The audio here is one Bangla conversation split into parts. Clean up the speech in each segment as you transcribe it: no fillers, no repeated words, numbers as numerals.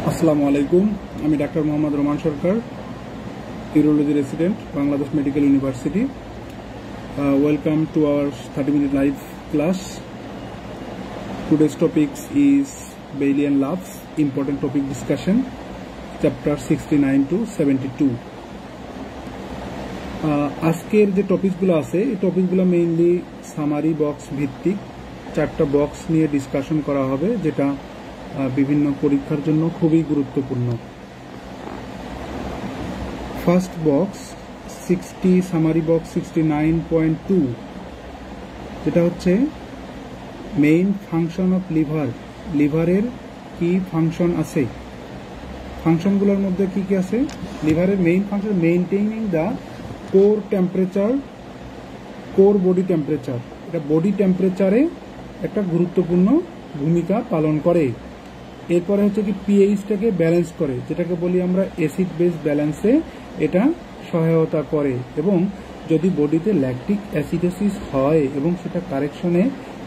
আসসালামু আলাইকুম। আমি doctor Mohammad Roman Sarkar, urology resident, Bangladesh medical university. Welcome to our 30-minute live class. Today's topics is Bayesian laws, important topic discussion, chapter 69 to 72. আজকের যে টপিকগুলো আছে এই টপিকগুলো মেইনলি সামারি বক্স ভিত্তিক। চারটা বক্স নিয়ে ডিসকাশন করা হবে, যেটা বিভিন্ন পরীক্ষার জন্য খুবই গুরুত্বপূর্ণ। ফার্স্ট বক্স 60 সামারি বক্স 69.2, যেটা হচ্ছে মেইন ফাংশন অফ লিভার। লিভারের কি ফাংশন আছে, ফাংশনগুলোর মধ্যে কি কি আছে? লিভারের main function maintaining the core temperature, core body temperature. এটা বডি টেম্পারেচারে একটা গুরুত্বপূর্ণ ভূমিকা পালন করে। এরপরে হচ্ছে কি পিএইচটাকে ব্যালেন্স করে, যেটাকে বলি আমরা অ্যাসিড বেস ব্যালেন্সে এটা সহায়তা করে, এবং যদি বডিতে ল্যাকটিক অ্যাসিডোসিস হয় এবং সেটা কারেকশনে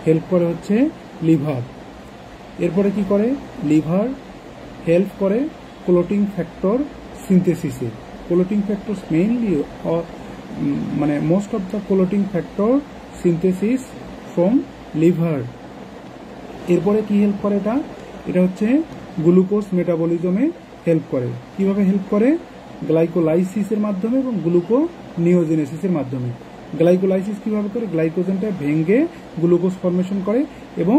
হেল্প করে হচ্ছে লিভার। এরপরে কি করে? লিভার হেল্প করে ক্লোটিং ফ্যাক্টর সিনথেসিসে। ক্লোটিং ফ্যাক্টর মেইনলি মানে most of the clotting factor synthesis from liver. এরপরে কি হেল্প করে? এটা হচ্ছে গ্লুকোজ মেটাবলিজমে হেল্প করে। কিভাবে হেল্প করে? গ্লাইকোলাইসিসের মাধ্যমে এবং গ্লুকোনিওজেনেসিসের মাধ্যমে। গ্লাইকোলাইসিস কিভাবে করে? গ্লাইকোজেনটা ভেঙে গ্লুকোজ ফর্মেশন করে, এবং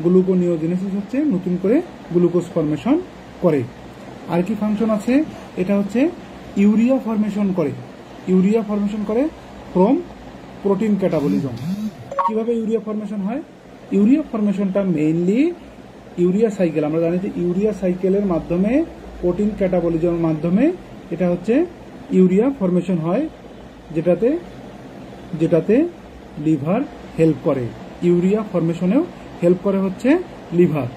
গ্লুকোনিওজেনেসিস হচ্ছে নতুন করে গ্লুকোজ ফর্মেশন করে। আর কি ফাংশন আছে? এটা হচ্ছে ইউরিয়া ফর্মেশন করে। ইউরিয়া ফর্মেশন করে ফ্রম প্রোটিন ক্যাটাবলিজম। কিভাবে ইউরিয়া ফর্মেশন হয়? ইউরিয়া ফর্মেশনটা মেইনলি ইউরিয়া সাইকেল, আমরা জানি যে ইউরিয়া সাইকেলের মাধ্যমে প্রোটিন ক্যাটাবলিজমের মাধ্যমে এটা হচ্ছে ইউরিয়া ফর্মেশন হয়, যেটাতে লিভার হেল্প করে। ইউরিয়া ফর্মেশনেও হেল্প করে হচ্ছে লিভার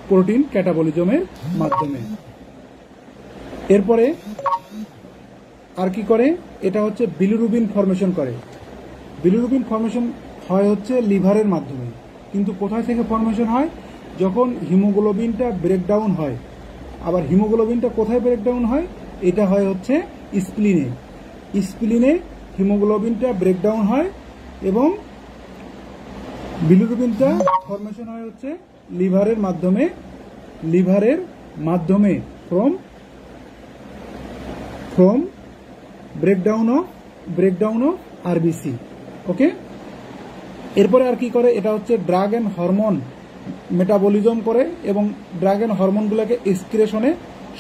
প্রোটিন ক্যাটাবলিজমের মাধ্যমে। এরপরে আর কি করে? এটা হচ্ছে বিলিরুবিন ফর্মেশন করে। বিলিরুবিন ফর্মেশন হয় হচ্ছে লিভারের মাধ্যমে, কিন্তু কোথায় থেকে ফর্মেশন হয়? যখন হিমোগ্লোবিনটা ব্রেকডাউন হয়। আবার হিমোগ্লোবিনটা কোথায় ব্রেকডাউন হয়? এটা হয় হচ্ছে স্প্লিনে। স্প্লিনে হিমোগ্লোবিনটা ব্রেকডাউন হয় এবং বিলিরুবিনটা ফর্মেশন হয় হচ্ছে লিভারের মাধ্যমে। লিভারের মাধ্যমে ফ্রম ব্রেকডাউন অফ আরবিসি। ওকে। এরপরে আর কি করে? এটা হচ্ছে ড্রাগ এন্ড হরমোন মেটাবলিজম করে, এবং ড্রাগ এন্ড হরমোনগুলোকে এক্সক্রিশনে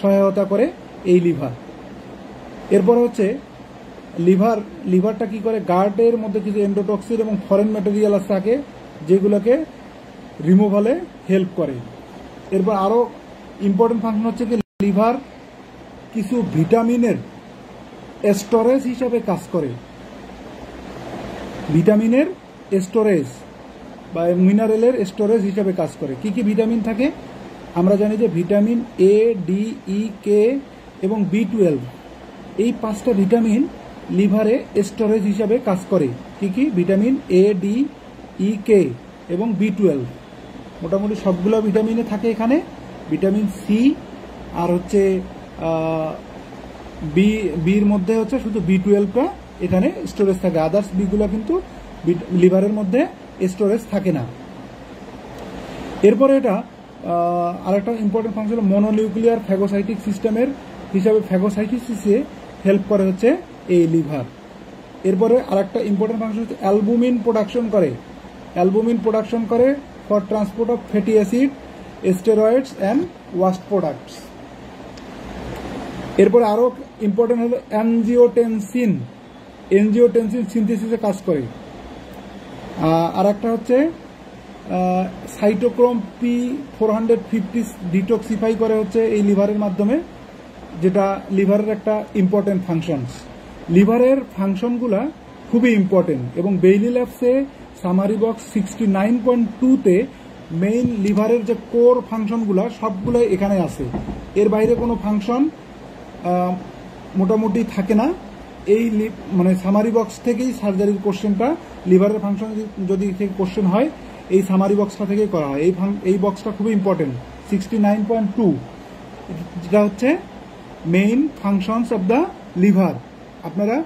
সহায়তা করে এই লিভার। এরপর হচ্ছে লিভারটা কি করে? গার্ডের মধ্যে কিছু এন্ডোটক্সিন এবং ফরেন ম্যাটেরিয়াল থাকে, যেগুলোকে রিমুভালে হেল্প করে। এরপর আরো ইম্পর্টেন্ট ফাংশন হচ্ছে কি লিভার কিছু ভিটামিনের স্টোরেজ হিসাবে কাজ করে। ভিটামিনের স্টোরেজ বা মিনারেলের স্টোরেজ হিসাবে কাজ করে। কি কি ভিটামিন থাকে? আমরা জানি যে ভিটামিন এ, ডি, ই, কে এবং B12, এই 5টা ভিটামিন লিভারে স্টোরেজ হিসাবে কাজ করে। কি কি? ভিটামিন এ, ডি, ই, কে এবং B12। মোটামুটি সবগুলো ভিটামিনে থাকে এখানে। ভিটামিন সি আর হচ্ছে বির মধ্যে হচ্ছে শুধু B12টা এখানে স্টোরেজ থাকে, আদার্স বিগুলো কিন্তু লিভারের মধ্যে স্টোরেজ থাকে না। এরপরে এটা আরেকটা ইম্পর্টেন্ট ফাংশন মনোনিউক্লিয়ার ফ্যাগোসাইটিক সিস্টেমের হিসাবে ফ্যাগোসাইটিসিসে হেল্প করে হচ্ছে এই লিভার। এরপরে আরেকটা ইম্পর্টেন্ট ফাংশন হচ্ছে অ্যালবুমিন প্রোডাকশন করে। অ্যালবুমিন প্রোডাকশন করে for transport of fatty acid, steroids and waste products. এরপরে আরো ইম্পর্টেন্ট হলো অ্যানজিওটেনসিন সিনথেসিসে কাজ করে। আর একটা হচ্ছে সাইটোক্রোম P450 ডিটক্সিফাই করে হচ্ছে এই লিভারের মাধ্যমে, যেটা লিভারের একটা ইম্পর্টেন্ট ফাংশন। লিভারের ফাংশনগুলা খুবই ইম্পর্টেন্ট, এবং বেইলি ল্যাবসে সামারি বক্স 69.2-তে মেইন লিভারের যে কোর ফাংশনগুলা সবগুলোই এখানে আছে। এর বাইরে কোনো ফাংশন মোটামুটি থাকে না। এই মানে সামারি বক্স থেকেই সার্জারির কোশ্চেনটা, লিভারের ফাংশন যদি থেকে কোশ্চেন হয় এই সামারি বক্সটা থেকেই করা হয়। এই বক্সটা খুবই ইম্পর্টেন্ট 69.2। যেটা হচ্ছে main functions of the liver. আপনারা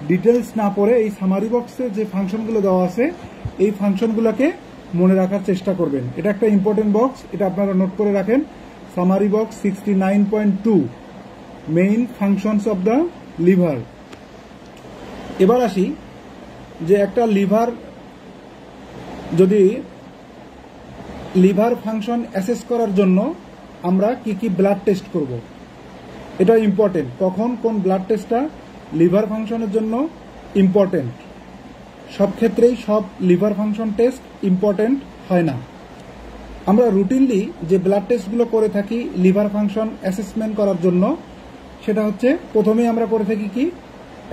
ডিটেলস না পড়ে এই সামারি বক্সে যে ফাংশনগুলো দেওয়া আছে এই ফাংশনগুলোকে মনে রাখার চেষ্টা করবেন। এটা একটা ইম্পর্টেন্ট বক্স, এটা আপনারা নোট করে রাখেন। Summary box 69.2 main functions of the liver. এবার আসি যে একটা লিভার যদি লিভার ফাংশন অ্যাসেস করার জন্য আমরা কি কি ব্লাড টেস্ট করব, এটা ইম্পর্টেন্ট। কখন কোন ব্লাড টেস্টটা লিভার ফাংশনের জন্য ইম্পর্টেন্ট। সব ক্ষেত্রেই সব লিভার ফাংশন টেস্ট ইম্পর্টেন্ট হয় না। আমরা রুটিনলি যে ব্লাড টেস্টগুলো করে থাকি লিভার ফাংশন অ্যাসেসমেন্ট করার জন্য, সেটা হচ্ছে প্রথমেই আমরা করে থাকি কি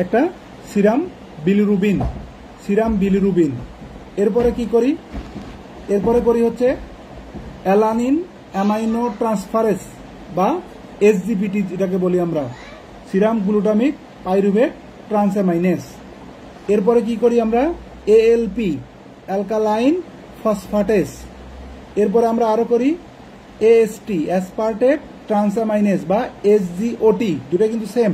একটা সিরাম বিলিরুবিন। এরপরে কি করি, এরপরে করি হচ্ছে অ্যালানিন অ্যামাইনো ট্রান্সফারেজ বা এসজিপিটি, যেটাকে বলি আমরা সিরাম গ্লুটামিক পাইরুভেট ট্রান্সঅ্যামাইনেস। এরপরে কি করি আমরা এএলপি অ্যালকালাইন ফসফাটেস। এরপরে আমরা আরো করি এএসটি অ্যাসপার্টেট ট্রান্সঅ্যামাইনেস বা এসজিওটি, দুটো কিন্তু সেম।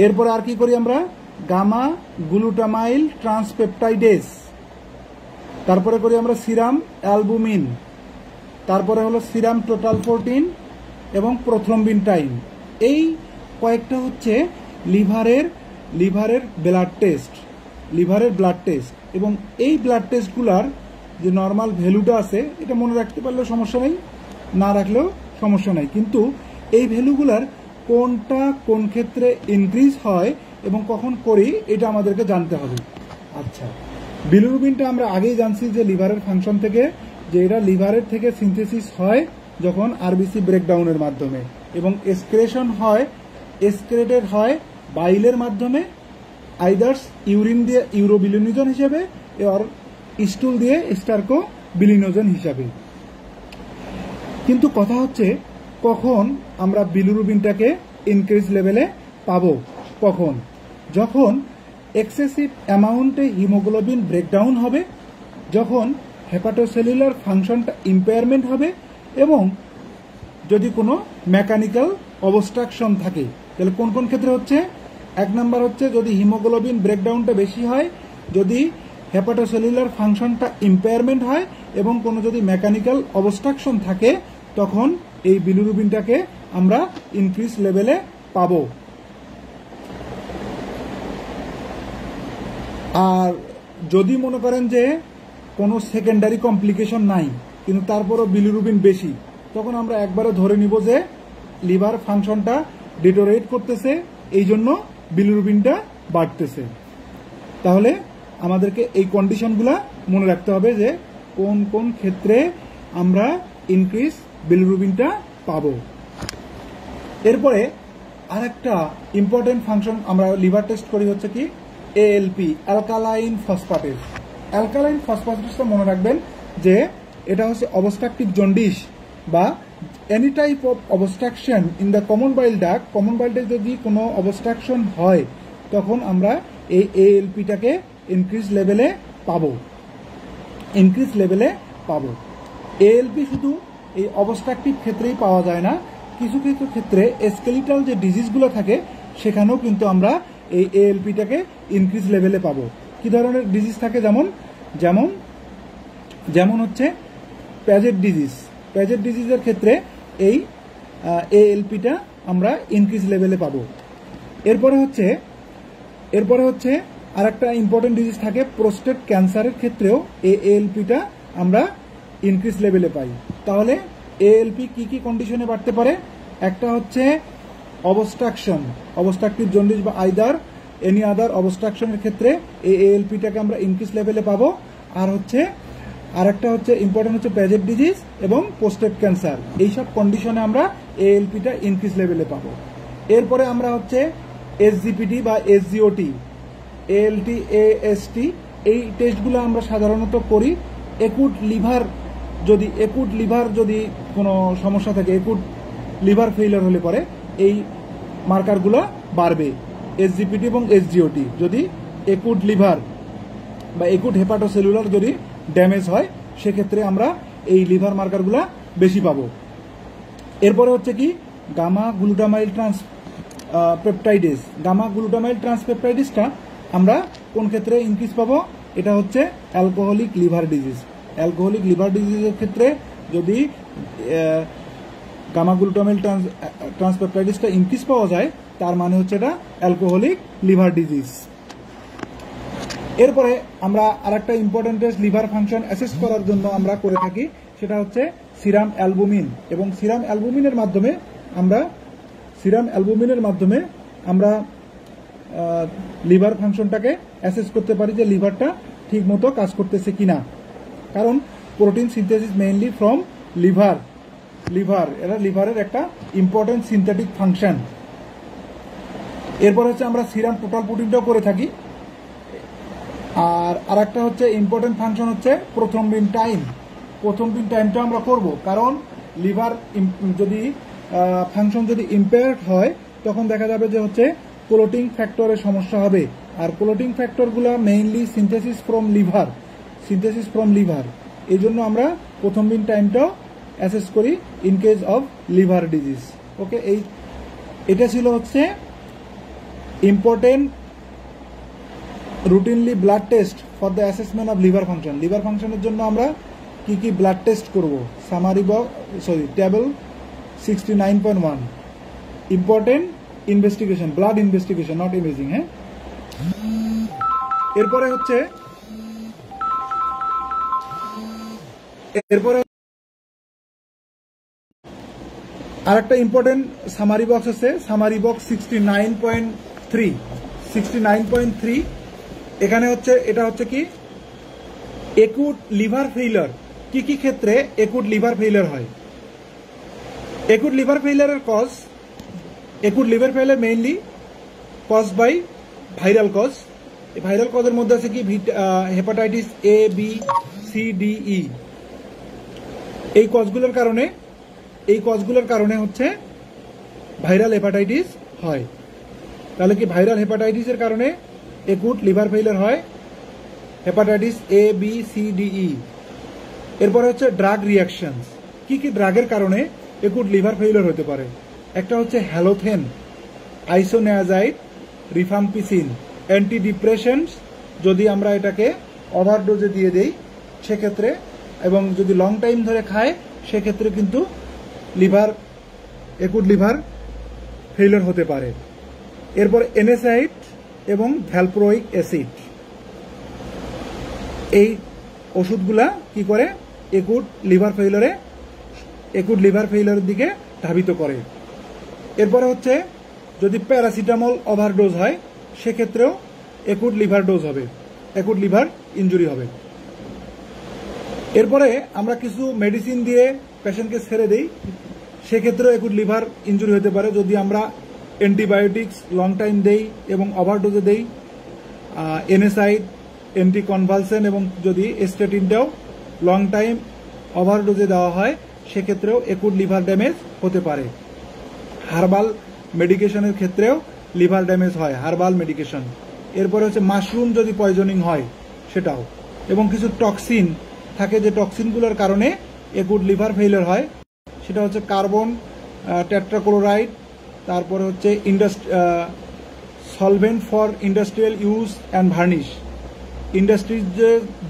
এরপরে আর কি করি আমরা গামা গ্লুটামাইল ট্রান্সপেপটাইডেস। তারপরে করি আমরা সিরাম অ্যালবুমিন। তারপরে হলো সিরাম টোটাল 14 এবং প্রথ্রম্বিন টাইম। এই কয়েকটা হচ্ছে লিভারের ব্লাড টেস্ট। এবং এই ব্লাড টেস্টগুলার যে নর্মাল ভ্যালুটা আছে এটা মনে রাখতে পারলেও সমস্যা নেই, না রাখলেও সমস্যা নাই। কিন্তু এই ভ্যালুগুলার কোনটা কোন ক্ষেত্রে ইনক্রিজ হয় এবং কখন করি এটা আমাদেরকে জানতে হবে। আচ্ছা, বিলিরুবিনটা আমরা আগেই জানছি যে লিভারের ফাংশন থেকে, যে এটা লিভারের থেকে সিনথেসিস হয় যখন আরবিসি ব্রেকডাউনের মাধ্যমে, এবং এক্সক্রেটেড হয় বাইলের মাধ্যমে, আইদার্স ইউরিন দিয়ে ইউরোবিলিনোজেন হিসেবে আর স্টুল দিয়ে স্টার্কোবিলিনোজেন হিসাবে। কিন্তু কথা হচ্ছে কখন আমরা বিলিরুবিনটাকে ইনক্রিজ লেভেলে পাবো, কখন যখন এক্সেসিভ অ্যামাউন্টে হিমোগ্লোবিন ব্রেকডাউন হবে, যখন হেপাটোসেলুলার ফাংশনটা ইম্পেয়ারমেন্ট হবে, এবং যদি কোনো মেকানিক্যাল অবস্ট্রাকশন থাকে। তাহলে কোন কোন ক্ষেত্রে হচ্ছে, এক নাম্বার হচ্ছে যদি হিমোগ্লোবিন ব্রেকডাউনটা বেশি হয়, যদি হেপাটোসেলুলার ফাংশনটা ইম্পেয়ারমেন্ট হয় এবং কোনো যদি মেকানিক্যাল অবস্ট্রাকশন থাকে, তখন এই বিলিরুবিনটাকে আমরা ইনক্রিজ লেভেলে পাবো। আর যদি মনে করেন যে কোনো সেকেন্ডারি কমপ্লিকেশন নাই কিন্তু তারপরও বিলিরুবিন বেশি, তখন আমরা একবারে ধরে নিব যে লিভার ফাংশনটা ডিটোরেট করতেছে, এই জন্য বিলিরুবিনটা বাড়তেছে। তাহলে আমাদেরকে এই কন্ডিশনগুলা মনে রাখতে হবে যে কোন কোন ক্ষেত্রে আমরা ইনক্রিজ বিলিরুবিনটা পাবো। এরপরে আরেকটা ইম্পর্টেন্ট ফাংশন আমরা লিভার টেস্ট করি হচ্ছে কি এএলপি অ্যালকালাইন ফসফাটেস। অ্যালকালাইন ফসফাটেসটা মনে রাখবেন যে এটা হচ্ছে অবস্ট্রাকটিভ জন্ডিস বা any type of obstruction in the common bile duct. Common bile duct যদি কোনো অবস্ট্রাকশন হয় তখন আমরা এই এএলপিটাকে ইনক্রিজ লেভেলে পাবো। এএলপি শুধু এই অবস্ট্রাকটিভ ক্ষেত্রেই পাওয়া যায় না, কিছু কিছু ক্ষেত্রে স্কেলিটাল যে ডিজিজগুলো থাকে সেখানেও কিন্তু আমরা এই এএলপিটাকে ইনক্রিজ লেভেলে পাবো। কি ধরনের ডিজিজ থাকে, যেমন হচ্ছে প্যাজেট ডিজিজের ক্ষেত্রে এই এএলপিটা আমরা ইনক্রিজ লেভেলে পাবো। এরপরে হচ্ছে আরেকটা ইম্পর্টেন্ট ডিজিজ থাকে প্রোস্টেট ক্যান্সারের ক্ষেত্রেও এই এএলপিটা আমরা ইনক্রিজ লেভেলে পাই। তাহলে এএলপি কি কি কন্ডিশনে বাড়তে পারে, একটা হচ্ছে অবস্ট্রাকটিভ জন্ডিস বা এনি আদার অবস্ট্রাকশনের ক্ষেত্রে এই এএলপিটাকে আমরা ইনক্রিজ লেভেলে পাবো। আর একটা হচ্ছে ইম্পর্টেন্ট হচ্ছে প্যাজেট ডিজিজ এবং প্রোস্টেট ক্যান্সার, এইসব কন্ডিশনে আমরা এএলপিটা ইনক্রিজ লেভেলে পাবো। এরপরে আমরা হচ্ছে এসজিপিটি বা এসজিওটি, এএলটি, এএসটি, এই টেস্টগুলো আমরা সাধারণত করি একুট লিভার যদি কোনো সমস্যা থাকে, একুট লিভার ফেইলিওর হলে পরে এই মার্কারগুলো বাড়বে। এসজিপিটি এবং এসজিওটি যদি একুট লিভার বা একুট হেপাটোসেলুলার যদি ড্যামেজ হয় সেক্ষেত্রে আমরা এই লিভার মার্কারগুলো বেশি পাবো। এরপরে হচ্ছে কি গামা গ্লুটামাইল ট্রান্সপেপটাইডেস। গামা গ্লুটামাইল ট্রান্সপেপটাইডেসটা আমরা কোন ক্ষেত্রে ইনক্রিজ পাবো? এটা হচ্ছে alcoholic liver disease. Alcoholic liver ডিজিজের ক্ষেত্রে যদি গামা গ্লুটামাইল ট্রান্সপেপটাইডেসটা ইনক্রিজ পাওয়া যায়, তার মানে হচ্ছে এটা অ্যালকোহলিক লিভার ডিজিজ। এরপরে আমরা আরেকটা important test liver function assess করার জন্য আমরা করে থাকি, সেটা হচ্ছে সিরাম অ্যালবুমিন। এবং সিরাম অ্যালবুমিনের মাধ্যমে আমরা লিভার ফাংশনটাকে অ্যাসেস করতে পারি যে লিভারটা ঠিক মতো কাজ করতেছে কিনা। কারণ protein synthesis mainly from liver এরা লিভারের একটা ইম্পর্টেন্ট সিনথেটিক ফাংশন। এরপর হচ্ছে আমরা সিরাম টোটাল প্রোটিনটাও করে থাকি। আর একটা হচ্ছে ইম্পর্টেন্ট ফাংশন হচ্ছে প্রথ্রম্বিন টাইম। প্রথ্রম্বিন টাইমটা আমরা করব, কারণ লিভার যদি ফাংশন যদি ইম্পেয়ার্ড হয় তখন দেখা যাবে যে হচ্ছে ক্লোটিং ফ্যাক্টরের সমস্যা হবে। আর ক্লোটিং ফ্যাক্টরগুলো মেইনলি সিনথেসিস ফ্রম লিভার। এই জন্য আমরা প্রথ্রম্বিন টাইমটাও অ্যাসেস করি in case of liver disease. Okay, এটা ছিল হচ্ছে important routinely blood test for the assessment of liver function. Liver ফাংশনের জন্য আমরা কি কি ব্লাড টেস্ট করব? Table 69.1 important investigation, blood investigation, not imaging. হ্যাঁ, এরপরে আর একটা ইম্পর্টেন্ট সামারি বক্স আছে, সামারি বক্স 69.3। এখানে এটা হচ্ছে কি একুট লিভার ফেইলার। কি কি ক্ষেত্রে একুট লিভার ফেইলার হয়? Acute liver failure mainly cause by viral cause. Viral কজের মধ্যে আছে কি hepatitis A, B, C, D, E। এই কজগুলোর কারণে হচ্ছে ভাইরাল হেপাটাইটিস হয়। তাহলে কি ভাইরাল হেপাটাইটিসের কারণে একুট লিভার ফেইলার হয়? Hepatitis A, B, C, D, E। এরপরে হচ্ছে ড্রাগ রিয়াকশনস। কি কি ড্রাগের কারণে একুট লিভার ফেইলার হতে পারে? একটা হচ্ছে হ্যালোথেন, আইসোনিয়াজাইড, রিফাম্পিসিন। অ্যান্টিডিপ্রেশনস যদি আমরা এটাকে ওভারডোজে দিয়ে দেই সেক্ষেত্রে, এবং যদি লং টাইম ধরে খায় সেক্ষেত্রে কিন্তু একুট লিভার ফেইলার হতে পারে। এরপর NSAID এবং ভ্যালপ্রোইক অ্যাসিড, এই ওষুধগুলা কি করে একুট লিভার ফেইলারের দিকে ধাবিত করে। এরপরে হচ্ছে যদি প্যারাসিটামল ওভারডোজ হয় সেক্ষেত্রেও একুট লিভার ইনজুরি হবে। এরপরে আমরা কিছু মেডিসিন দিয়ে পেশেন্টকে ছেড়ে দিই, সেক্ষেত্রেও একুট লিভার ইনজুরি হতে পারে যদি আমরা অ্যান্টিবায়োটিক্স লং টাইম দেই এবং ওভারডোজে দেই। NSAID, অ্যান্টিকনভালসেন এবং যদি স্টেটিনটাও লং টাইম ওভারডোজে দেওয়া হয় সেক্ষেত্রেও একুট লিভার ড্যামেজ হতে পারে। হার্বাল মেডিকেশনের ক্ষেত্রেও লিভার ড্যামেজ হয়, হার্বাল মেডিকেশন। এরপরে হচ্ছে মাশরুম যদি পয়জনিং হয় সেটাও, এবং কিছু টক্সিন থাকে যে টক্সিনগুলোর কারণে একুট লিভার ফেইলার হয়, সেটা হচ্ছে কার্বন টেট্রাক্লোরাইড, তারপরে হচ্ছে solvent for industrial use and varnish. Industries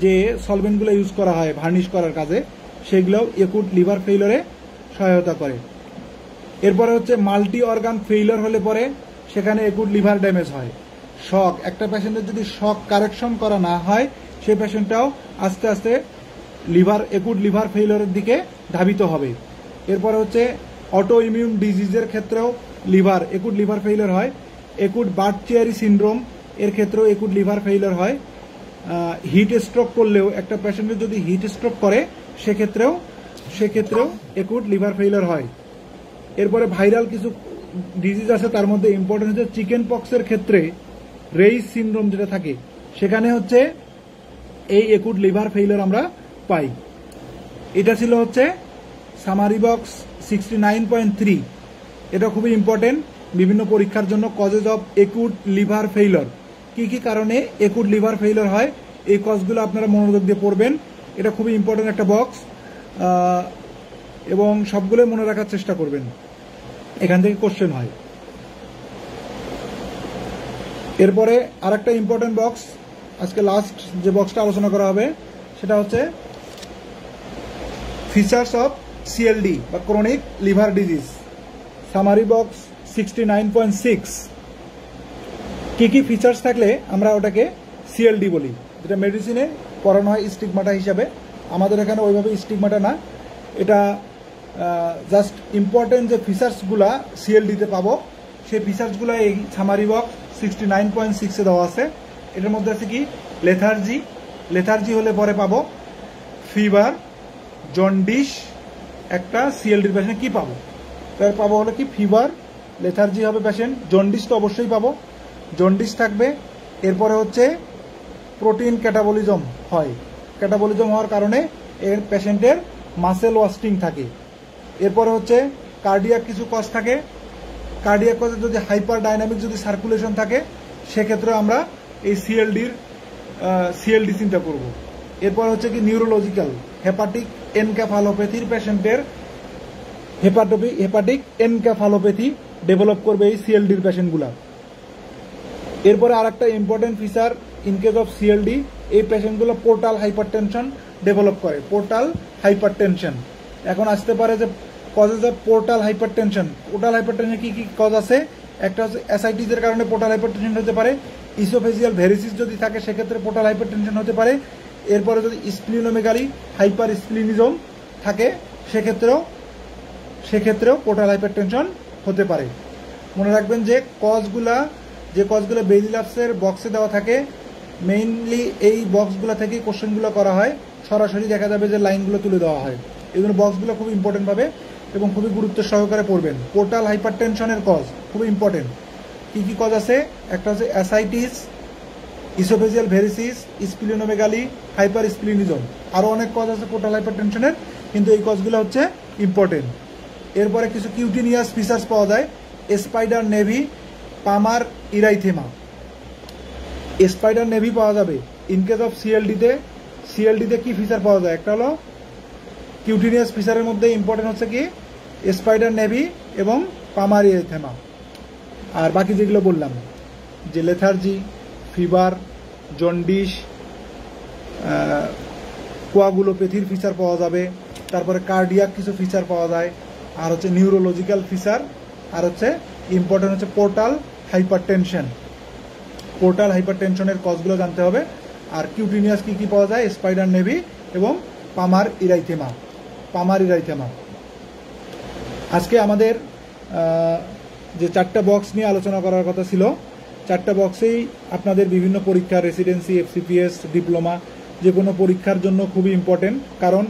যে সলভেন্টগুলো ইউজ করা হয় ভার্নিশ করার কাজে, সেগুলোও একুট লিভার ফেইলারে সহায়তা করে। এরপরে হচ্ছে মাল্টি অর্গান ফেইলার হলে পরে সেখানে একুট লিভার ড্যামেজ হয়। শক, একটা পেশেন্টের যদি শক কারেকশন করা না হয় সেই পেশেন্টটাও আস্তে আস্তে একুট লিভার ফেইলারের দিকে ধাবিত হবে। এরপরে হচ্ছে অটো ইমিউন ডিজিজের ক্ষেত্রেও একুট লিভার ফেইলার হয়। একুট বার্থচিয়ারি সিনড্রোম এর ক্ষেত্রেও একুট লিভার ফেইলার হয়। হিট স্ট্রোক করলেও একটা পেশেন্টের যদি হিট স্ট্রোক করে সেক্ষেত্রেও একুট লিভার ফেইলার হয়। এরপরে ভাইরাল কিছু ডিজিজ আছে, তার মধ্যে ইম্পর্টেন্ট হচ্ছে চিকেন পক্সের ক্ষেত্রে রেইস সিনড্রোম যেটা থাকে, সেখানে হচ্ছে এই একুট লিভার ফেইলার আমরা পাই। এটা ছিল হচ্ছে সামারি বক্স 69.3। এটা খুবই ইম্পর্টেন্ট বিভিন্ন পরীক্ষার জন্য। Causes of acute liver failure, কি কি কারণে একুট লিভার ফেইলার হয়, এই কজগুলো আপনারা মনোযোগ দিয়ে পড়বেন। এটা খুবই ইম্পর্টেন্ট একটা বক্স। এবং সবগুলোই মনে রাখার চেষ্টা করবেন, এখান থেকে কোশ্চেন হয়। এরপরে আরেকটা ইম্পর্টেন্ট বক্স, আজকে লাস্ট যে বক্সটা আলোচনা করা হবে সেটা হচ্ছে ফিচার্স অফ সিএলডি বা chronic liver disease. Summary box 69.6, কি কি ফিচার্স থাকলে আমরা ওটাকে সিএলডি বলি, যেটা মেডিসিনে পড়ানো হয় স্টিগমাটা হিসাবে। আমাদের এখানে ওইভাবে স্টিগমাটা না, এটা জাস্ট ইম্পর্টেন্ট যে ফিচার্সগুলা সিএলডিতে পাবো সেই ফিচার্সগুলো এই সামারি বক্স 69.6-এ দেওয়া আছে। এটার মধ্যে আছে কি লেথার্জি, লেথার্জি হলে পরে পাবো ফিভার, জন্ডিস। একটা সিএলডির পেশেন্ট কি পাবো, তার পাবো হলো কি ফিভার, লেথার্জি হবে পেশেন্ট, জন্ডিস তো অবশ্যই পাবো, জন্ডিস থাকবে। এরপরে হচ্ছে প্রোটিন ক্যাটাবলিজম হয়, ক্যাটাবলিজম হওয়ার কারণে এর পেশেন্টের মাসেল ওয়াস্টিং থাকে। এরপরে হচ্ছে কার্ডিয়াক কিছু কজ থাকে, কার্ডিয়াক কজে যদি হাইপার ডাইনামিক যদি সার্কুলেশন থাকে সেক্ষেত্রে আমরা এই সিএলডি চিন্তা করব। এরপর হচ্ছে কি নিউরোলজিক্যাল, হেপাটিক এনক্যাফালোপ্যাথির পেশেন্টের হেপাটিক এনক্যাফালোপ্যাথি ডেভেলপ করবে এই সিএলডির পেশেন্টগুলা। এরপরে আর একটা important feature in case of CLD, এই পেশেন্টগুলো পোর্টাল হাইপারটেনশন ডেভেলপ করে। পোর্টাল হাইপারটেনশন এখন আসতে পারে যে causes of portal hypertension. Portal hypertension কি কি কজ আছে, একটা হচ্ছে অ্যাসাইটিসের কারণে পোর্টাল হাইপারটেনশন হতে পারে, ইসোফেজিয়াল ভেরিসিস যদি থাকে সেক্ষেত্রে পোর্টাল হাইপারটেনশন হতে পারে। এরপরে যদি স্প্লিনোমেগালি হাইপার স্প্লিনিজম থাকে সেক্ষেত্রেও পোর্টাল হাইপারটেনশন হতে পারে। মনে রাখবেন যে কজগুলো বেইলি লাভসের বক্সে দেওয়া থাকে, মেইনলি এই বক্সগুলো থেকেই কোশ্চেনগুলো করা হয়, সরাসরি দেখা যাবে যে লাইনগুলো তুলে দেওয়া হয়। এই জন্য বক্সগুলো খুব ইম্পর্টেন্ট ভাবে এবং খুবই গুরুত্ব সহকারে পড়বেন। পোর্টাল হাইপারটেনশনের কজ খুব ইম্পর্টেন্ট। কি কি কজ আছে, একটা হচ্ছে অ্যাসাইটিস, ইসোফেজিয়াল ভেরিসিস, স্প্লিনোমেগালি, হাইপার স্প্লিনিজম, আরও অনেক কজ আছে পোর্টাল হাইপারটেনশনের, কিন্তু এই কজগুলো হচ্ছে ইম্পর্টেন্ট। এরপরে কিছু কিউটিনিয়াস ফিচার্স পাওয়া যায়, spider navy, পামার erythema. Spider navy পাওয়া যাবে ইন কেস অফ সিএলডিতে কি ফিচার পাওয়া যায়, একটা হলো কিউটিনিয়াস ফিচারের মধ্যে ইম্পর্টেন্ট হচ্ছে কি স্পাইডার নেভি এবং পামার ইরাইথেমা। আর বাকি যেগুলো বললাম যে লেথার্জি, ফিভার, জন্ডিস, কোয়াগুলোপ্যাথির ফিচার পাওয়া যাবে। তারপরে কার্ডিয়াক কিছু ফিচার পাওয়া যায়, আর হচ্ছে নিউরোলজিক্যাল ফিচার, আর হচ্ছে ইম্পর্টেন্ট হচ্ছে পোর্টাল হাইপারটেনশন। পোর্টাল হাইপারটেনশনের কজগুলো জানতে হবে। আর কিউটিনিয়াস কি কি পাওয়া যায়, স্পাইডার নেভি এবং পামার ইরাইথেমা। আজকে আমাদের যে 4টা বক্স নিয়ে আলোচনা করার কথা ছিল, 4টা বক্সেই আপনাদের বিভিন্ন পরীক্ষা, রেসিডেন্সি, এফসিপিএস, ডিপ্লোমা, যে কোনো পরীক্ষার জন্য খুবই ইম্পর্টেন্ট, কারণ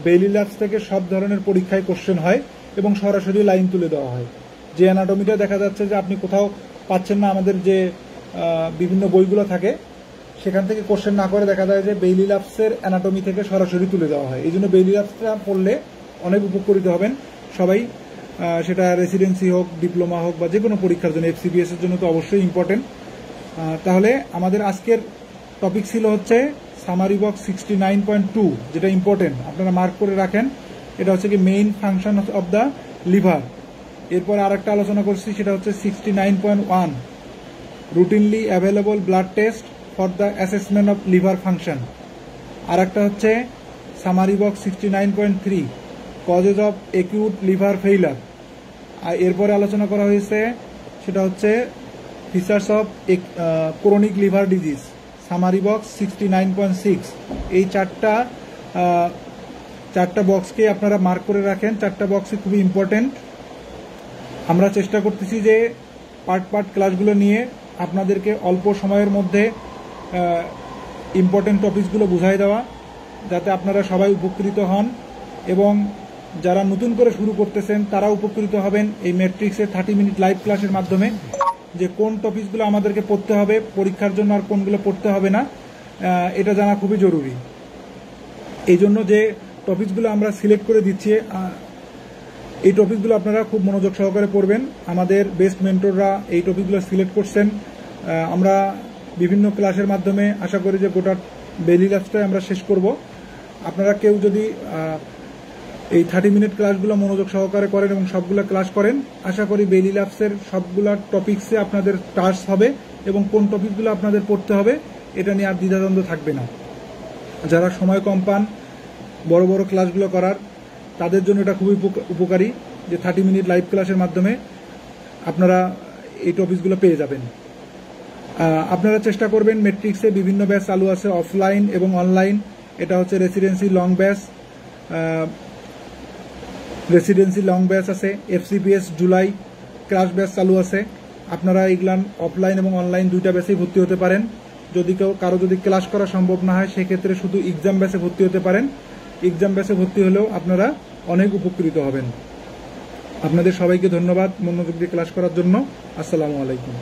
বেইলি ল্যাবস থেকে সব ধরনের পরীক্ষায় কোশ্চেন হয় এবং সরাসরি লাইন তুলে দেওয়া হয়। যে অ্যানাটমিটা দেখা যাচ্ছে যে আপনি কোথাও পাচ্ছেন না, আমাদের যে বিভিন্ন বইগুলো থাকে সেখান থেকে কোশ্চেন না করে দেখা যায় যে বেইলি ল্যাবসের অ্যানাটমি থেকে সরাসরি তুলে দেওয়া হয়। এই জন্য বেইলি ল্যাবসটা পড়লে অনেক উপকৃত হবেন সবাই, সেটা রেসিডেন্সি হোক, ডিপ্লোমা হোক বা যে কোনো পরীক্ষার জন্য, এফসিপিএস এর জন্য তো অবশ্যই ইম্পর্টেন্ট। তাহলে আমাদের আজকের টপিক ছিল হচ্ছে সামারি বক্স 69.2, যেটা ইম্পর্টেন্ট আপনারা মার্ক করে রাখেন। এটা হচ্ছে কি main function of the liver. এরপরে আর একটা আলোচনা করছি, সেটা হচ্ছে 69.1, routinely available blood test for the assessment of liver function. আর একটা হচ্ছে summary box 69.3, causes of acute liver failure. আর এরপরে আলোচনা করা হয়েছে সেটা হচ্ছে features of chronic liver disease, summary box 69.6। এই চারটা বক্সকে আপনারা মার্ক করে রাখেন, 4টা বক্সই খুবই ইম্পর্টেন্ট। আমরা চেষ্টা করতেছি যে পার্ট ক্লাসগুলো নিয়ে আপনাদেরকে অল্প সময়ের মধ্যে ইম্পর্টেন্ট টপিকসগুলো বুঝাই দেওয়া, যাতে আপনারা সবাই উপকৃত হন এবং যারা নতুন করে শুরু করতেছেন তারা উপকৃত হবেন এই ম্যাট্রিক্সের 30 মিনিট লাইভ ক্লাসের মাধ্যমে, যে কোন টপিকসগুলো আমাদেরকে পড়তে হবে পরীক্ষার জন্য আর কোনগুলো পড়তে হবে না, এটা জানা খুবই জরুরি। এই জন্য যে টপিকসগুলো আমরা সিলেক্ট করে দিচ্ছি, এই টপিকগুলো আপনারা খুব মনোযোগ সহকারে পড়বেন। আমাদের বেস্ট মেন্টররা এই টপিকগুলো সিলেক্ট করছেন। আমরা বিভিন্ন ক্লাসের মাধ্যমে আশা করি যে গোটা বেইলি ল্যাবসটাই আমরা শেষ করব। আপনারা কেউ যদি এই 30 মিনিট ক্লাসগুলো মনোযোগ সহকারে করেন এবং সবগুলো ক্লাস করেন। আশা করি বেলি ল্যাবসের সবগুলা টপিকসে আপনাদের টাচ হবে এবং কোন টপিকগুলো আপনাদের পড়তে হবে এটা নিয়ে আর দ্বিধাদ্বন্দ্ব থাকবে না। যারা সময় কম পান বড় বড় ক্লাসগুলো করার, তাদের জন্য এটা খুবই উপকারী যে 30 মিনিট লাইভ ক্লাসের মাধ্যমে আপনারা এই টপিকসগুলো পেয়ে যাবেন। আপনারা চেষ্টা করবেন, ম্যাট্রিক্সে বিভিন্ন ব্যাচ চালু আছে অফলাইন এবং অনলাইন। এটা হচ্ছে রেসিডেন্সি লং ব্যাচ আছে, FCPS জুলাই ক্রাশ ব্যাচ চালু আছে। আপনারা এগুলান অফলাইন এবং অনলাইন দুইটা ব্যাচেই ভর্তি হতে পারেন। যদি কারো ক্লাস করা সম্ভব না হয় সেক্ষেত্রে শুধু এক্সাম ব্যাচে ভর্তি হতে পারেন। এক্সাম ব্যাচে ভর্তি হলেও আপনারা অনেক উপকৃত হবেন। আপনাদের সবাইকে ধন্যবাদ মনোযোগ দিয়ে ক্লাস করার জন্য। আসসালামু আলাইকুম।